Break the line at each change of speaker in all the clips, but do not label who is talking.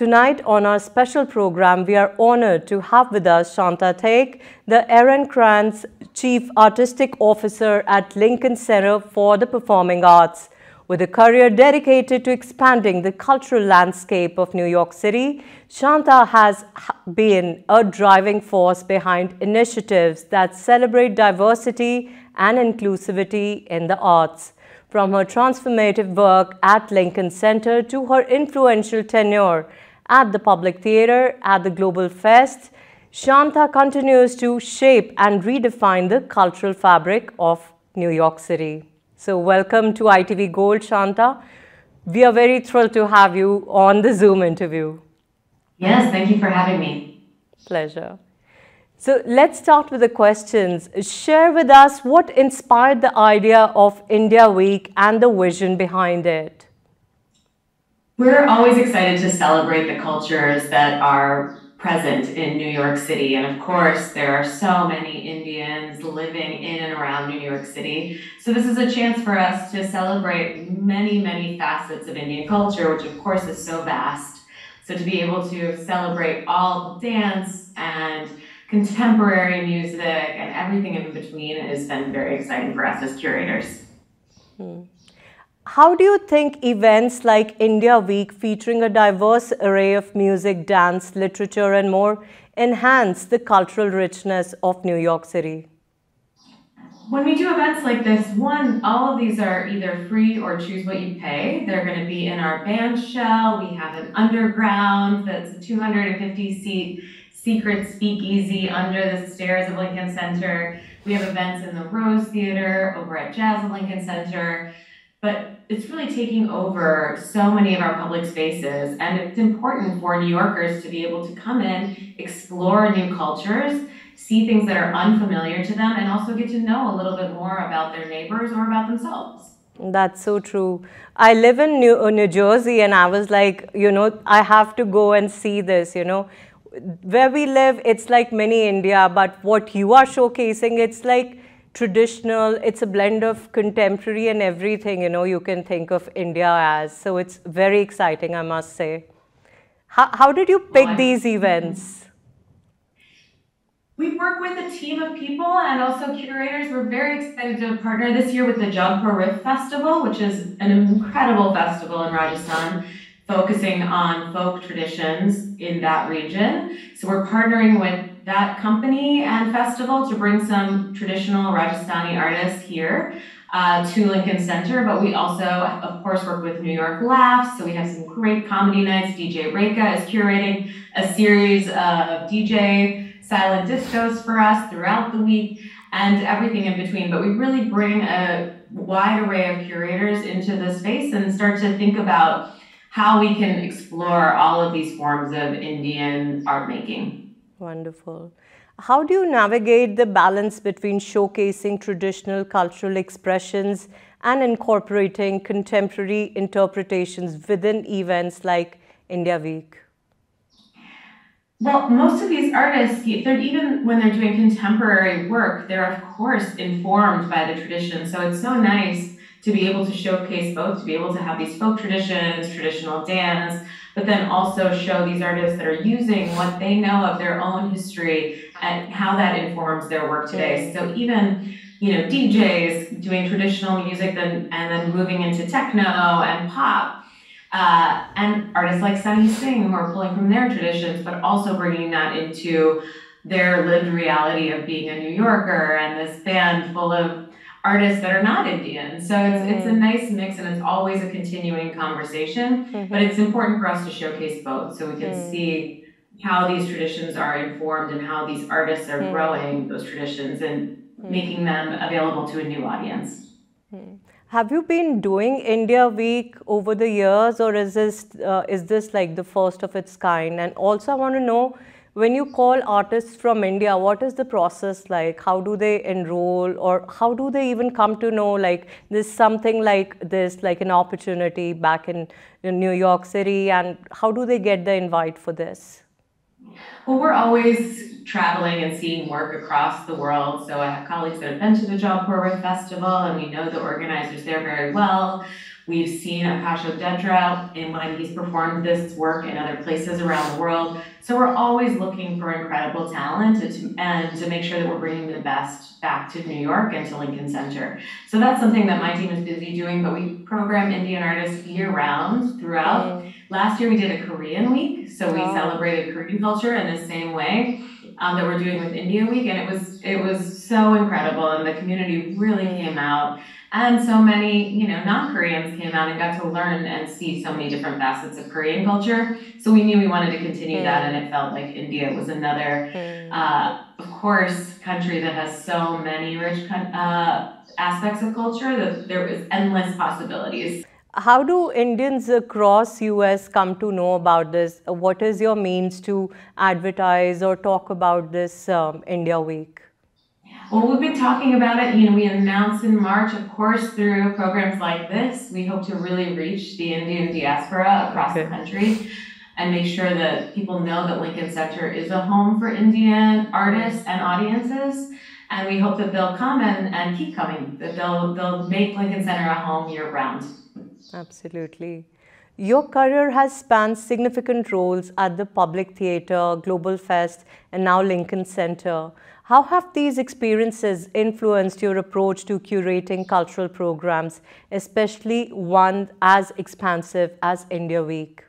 Tonight on our special program, we are honored to have with us Shanta Thake, the Ehrenkranz Chief Artistic Officer at Lincoln Center for the Performing Arts. With a career dedicated to expanding the cultural landscape of New York City, Shanta has been a driving force behind initiatives that celebrate diversity and inclusivity in the arts. From her transformative work at Lincoln Center to her influential tenure at the Public Theater at the Global Fest, Shanta continues to shape and redefine the cultural fabric of New York City. So welcome to ITV Gold, Shanta. We are very thrilled to have you on the Zoom interview.
Yes, thank you for having me.
Pleasure. So let's start with the questions. Share with us what inspired the idea of India Week and the vision behind it.
We're always excited to celebrate the cultures that are present in New York City. And of course, there are so many Indians living in and around New York City. So this is a chance for us to celebrate many, many facets of Indian culture, which of course is so vast. So to be able to celebrate all dance and contemporary music and everything in between has been very exciting for us as curators.
How do you think events like India Week, featuring a diverse array of music, dance, literature, and more, enhance the cultural richness of New York City?
When we do events like this, all of these are either free or choose what you pay. They're going to be in our band shell. We have an underground that's a 250-seat secret speakeasy under the stairs of Lincoln Center. We have events in the Rose Theater, over at Jazz of Lincoln Center. But it's really taking over so many of our public spaces. And it's important for New Yorkers to be able to come in, explore new cultures, see things that are unfamiliar to them, and also get to know a little bit more about their neighbors or about themselves.
That's so true. I live in New Jersey, and I was like, I have to go and see this, Where we live, it's like mini India, but what you are showcasing, it's like traditional, it's a blend of contemporary and everything, you can think of India as. So it's very exciting, I must say. How did you pick these events?
We work with a team of people and also curators. We're very excited to partner this year with the Jodhpur Riff Festival, which is an incredible festival in Rajasthan, focusing on folk traditions in that region. So we're partnering with that company and festival to bring some traditional Rajasthani artists here to Lincoln Center. But we also, of course, work with New York Laughs. So we have some great comedy nights. DJ Reka is curating a series of DJ silent discos for us throughout the week and everything in between. But we really bring a wide array of curators into the space and start to think about how we can explore all of these forms of Indian art making.
Wonderful. How do you navigate the balance between showcasing traditional cultural expressions and incorporating contemporary interpretations within events like India Week?
Well, most of these artists, even when they're doing contemporary work, they're of course informed by the tradition. So it's so nice to be able to showcase both, to be able to have these folk traditions, traditional dance, but then also show these artists that are using what they know of their own history and how that informs their work today. So even, DJs doing traditional music and then moving into techno and pop, and artists like Sunny Singh who are pulling from their traditions, but also bringing that into their lived reality of being a New Yorker and this band full of artists that are not Indian. So it's a nice mix, and it's always a continuing conversation, but it's important for us to showcase both so we can see how these traditions are informed and how these artists are growing those traditions and making them available to a new audience.
Have you been doing India Week over the years, or is this like the first of its kind? And also I want to know, when you call artists from India, what is the process like? How do they enroll, or how do they even come to know like there's something like this, like an opportunity back in New York City, and how do they get the invite for this?
Well, we're always traveling and seeing work across the world. So I have colleagues that have been to the Jodhpur Riff Festival, and we know the organizers there very well. We've seen Akasho Dedra and when he's performed this work in other places around the world. So we're always looking for incredible talent and to make sure that we're bringing the best back to New York and to Lincoln Center. So that's something that my team is busy doing, but we program Indian artists year round throughout. Last year we did a Korean week, so we celebrated Korean culture in the same way that we're doing with India Week, and it was so incredible, and the community really came out, and so many non-Koreans came out and got to learn and see so many different facets of Korean culture. So we knew we wanted to continue that, and it felt like India was another, of course, country that has so many rich aspects of culture that there was endless possibilities.
How do Indians across US come to know about this? What is your means to advertise or talk about this India Week?
Well, we've been talking about it. We announced in March, of course, through programs like this. We hope to really reach the Indian diaspora across the country and make sure that people know that Lincoln Center is a home for Indian artists and audiences. And we hope that they'll come and keep coming, that they'll make Lincoln Center a home year-round.
Absolutely. Your career has spanned significant roles at the Public Theatre, Global Fest, and now Lincoln Center. How have these experiences influenced your approach to curating cultural programs, especially one as expansive as India Week?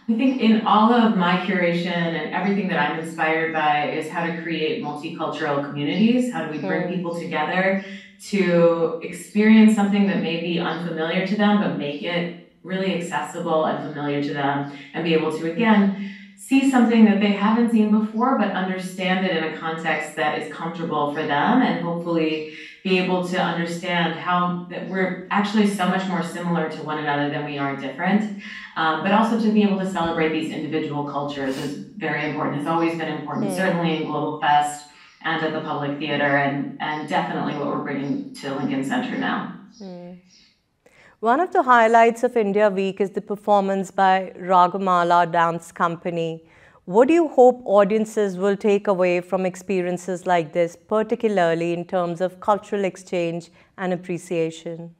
I think in all of my curation and everything that I'm inspired by is how to create multicultural communities. How do we bring people together to experience something that may be unfamiliar to them, but make it really accessible and familiar to them, and be able to, again, see something that they haven't seen before, but understand it in a context that is comfortable for them, and hopefully be able to understand how that we're actually so much more similar to one another than we are different. But also to be able to celebrate these individual cultures is very important. It's always been important, certainly in Global Fest and at the Public Theater, and definitely what we're bringing to Lincoln Center now.
One of the highlights of India Week is the performance by Ragamala Dance Company. What do you hope audiences will take away from experiences like this, particularly in terms of cultural exchange and appreciation?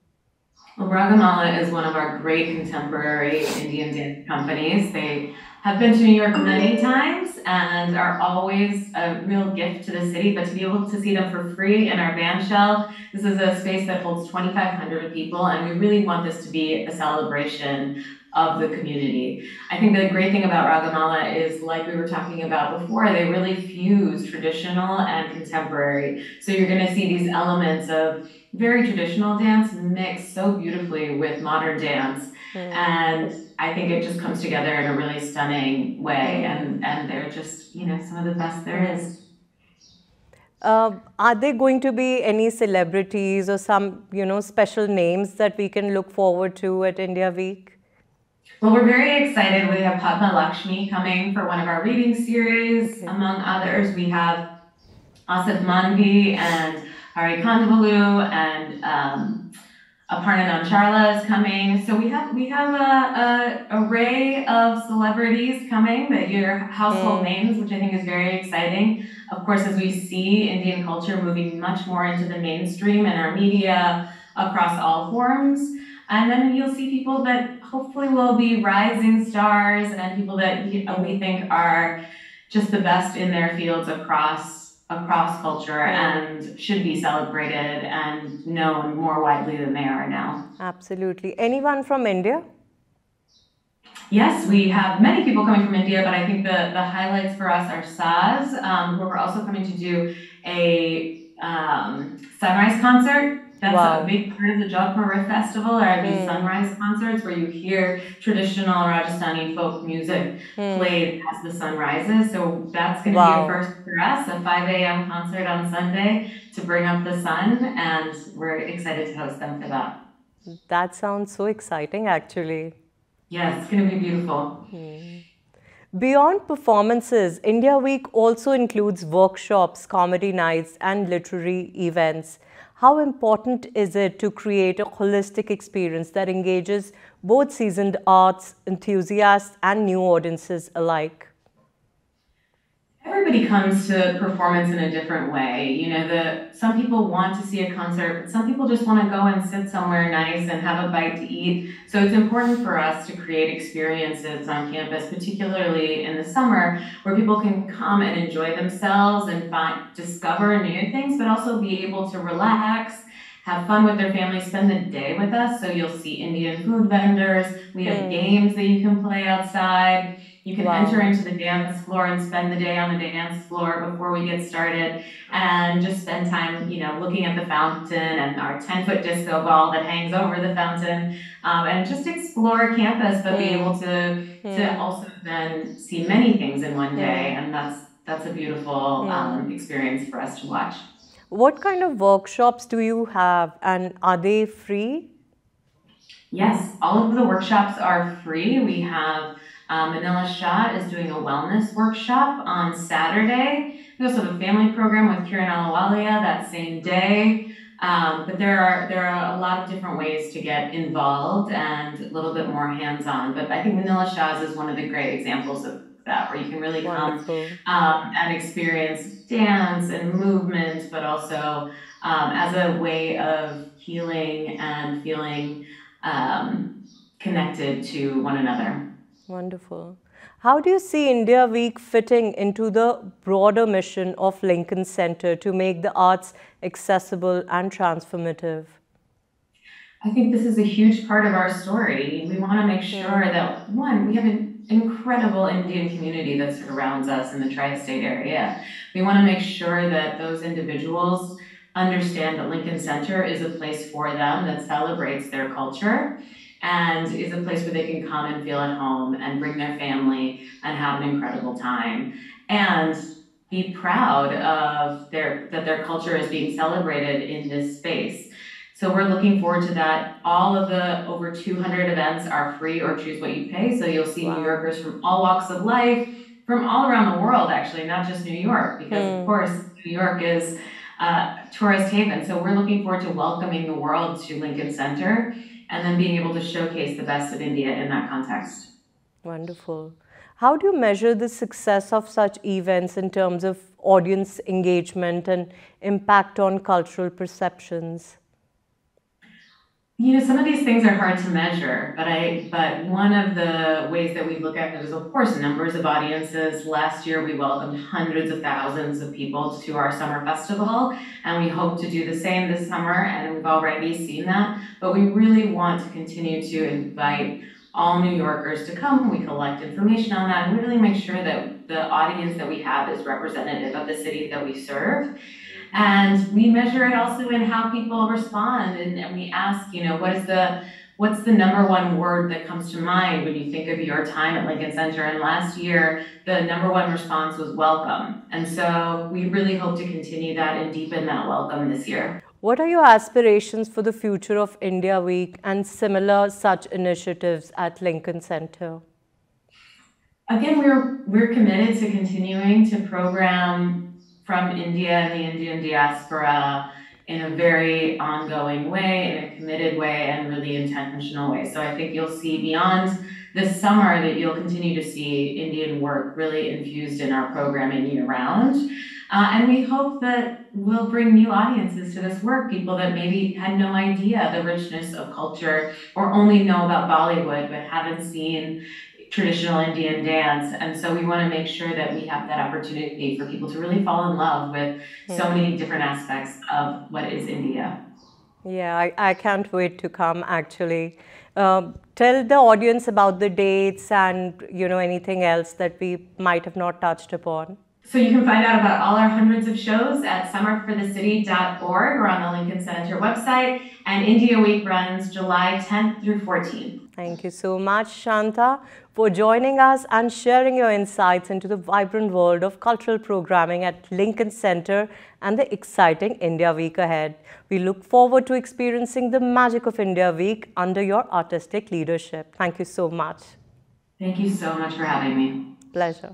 Well, Ragamala is one of our great contemporary Indian dance companies. They have been to New York many times and are always a real gift to the city, but to be able to see them for free in our band shell, this is a space that holds 2,500 people, and we really want this to be a celebration of the community. I think the great thing about Ragamala is, like we were talking about before, they really fuse traditional and contemporary. So you're going to see these elements of very traditional dance mixed so beautifully with modern dance. And I think it just comes together in a really stunning way. And they're just, some of the best there is.
Are there going to be any celebrities or some, special names that we can look forward to at India Week?
Well, we're very excited. We have Padma Lakshmi coming for one of our reading series. Among others, we have Asif Manvi and Hari Kondavalu and Aparna Nancharla is coming. So we have a array of celebrities coming that are household names, which I think is very exciting. Of course, as we see Indian culture moving much more into the mainstream in our media across all forms. And then you'll see people that hopefully will be rising stars and people that we think are just the best in their fields across culture and should be celebrated and known more widely than they are now.
Absolutely. Anyone from India?
Yes, we have many people coming from India, but I think the highlights for us are Saz, who we're also coming to do a sunrise concert. That's a big part of the Jodhpur Festival, are these sunrise concerts where you hear traditional Rajasthani folk music played as the sun rises. So that's going to be a first for us, a 5 a.m. concert on Sunday to bring up the sun, and we're excited to host them for that.
That sounds so exciting, actually.
Yes, it's going to be beautiful.
Beyond performances, India Week also includes workshops, comedy nights, and literary events. How important is it to create a holistic experience that engages both seasoned arts enthusiasts and new audiences alike?
Everybody everybody comes to performance in a different way. Some people want to see a concert, but some people just want to go and sit somewhere nice and have a bite to eat. So it's important for us to create experiences on campus, particularly in the summer, where people can come and enjoy themselves and discover new things, but also be able to relax, have fun with their family, spend the day with us. So you'll see Indian food vendors. We have games that you can play outside. You can enter into the dance floor and spend the day on the dance floor before we get started and just spend time, looking at the fountain and our 10-foot disco ball that hangs over the fountain, and just explore campus, but be able to also then see many things in one day. And that's a beautiful experience for us to watch.
What kind of workshops do you have, and are they free?
Yes, all of the workshops are free. We have Manila Shah is doing a wellness workshop on Saturday. We also have a family program with Kiran Alawalia that same day. But there are a lot of different ways to get involved and a little bit more hands-on. But I think Manila Shah's is one of the great examples of that, where you can really come and experience dance and movement, but also as a way of healing and feeling connected to one another.
Wonderful. How do you see India Week fitting into the broader mission of Lincoln Center to make the arts accessible and transformative?
I think this is a huge part of our story. We want to make sure that, one, we have an incredible Indian community that surrounds us in the tri-state area. We want to make sure that those individuals understand that Lincoln Center is a place for them that celebrates their culture and is a place where they can come and feel at home and bring their family and have an incredible time and be proud of that their culture is being celebrated in this space. So we're looking forward to that. All of the over 200 events are free or choose what you pay. So you'll see New Yorkers from all walks of life, from all around the world, actually, not just New York, because of course, New York is a tourist haven. So we're looking forward to welcoming the world to Lincoln Center and then being able to showcase the best of India in that context.
Wonderful. How do you measure the success of such events in terms of audience engagement and impact on cultural perceptions?
Some of these things are hard to measure, but one of the ways that we look at it is, of course, numbers of audiences. Last year, we welcomed hundreds of thousands of people to our summer festival, and we hope to do the same this summer, and we've already seen that. But we really want to continue to invite all New Yorkers to come. We collect information on that and really make sure that the audience that we have is representative of the city that we serve. And we measure it also in how people respond. And we ask, what's the number one word that comes to mind when you think of your time at Lincoln Center? And last year, the number one response was welcome. And so we really hope to continue that and deepen that welcome this year.
What are your aspirations for the future of India Week and similar such initiatives at Lincoln Center?
Again, we're committed to continuing to program from India and the Indian diaspora in a very ongoing way, in a committed way, and really intentional way. So I think you'll see beyond this summer that you'll continue to see Indian work really infused in our programming year-round. And we hope that we'll bring new audiences to this work, people that maybe had no idea the richness of culture or only know about Bollywood but haven't seen traditional Indian dance. And so we want to make sure that we have that opportunity for people to really fall in love with so many different aspects of what is India.
Yeah, I can't wait to come, actually. Tell the audience about the dates and, anything else that we might have not touched upon.
So you can find out about all our hundreds of shows at summerforthecity.org or on the Lincoln Center website. And India Week runs July 10th through 14th.
Thank you so much, Shanta, for joining us and sharing your insights into the vibrant world of cultural programming at Lincoln Center and the exciting India Week ahead. We look forward to experiencing the magic of India Week under your artistic leadership. Thank you so much.
Thank you so much for having me.
Pleasure.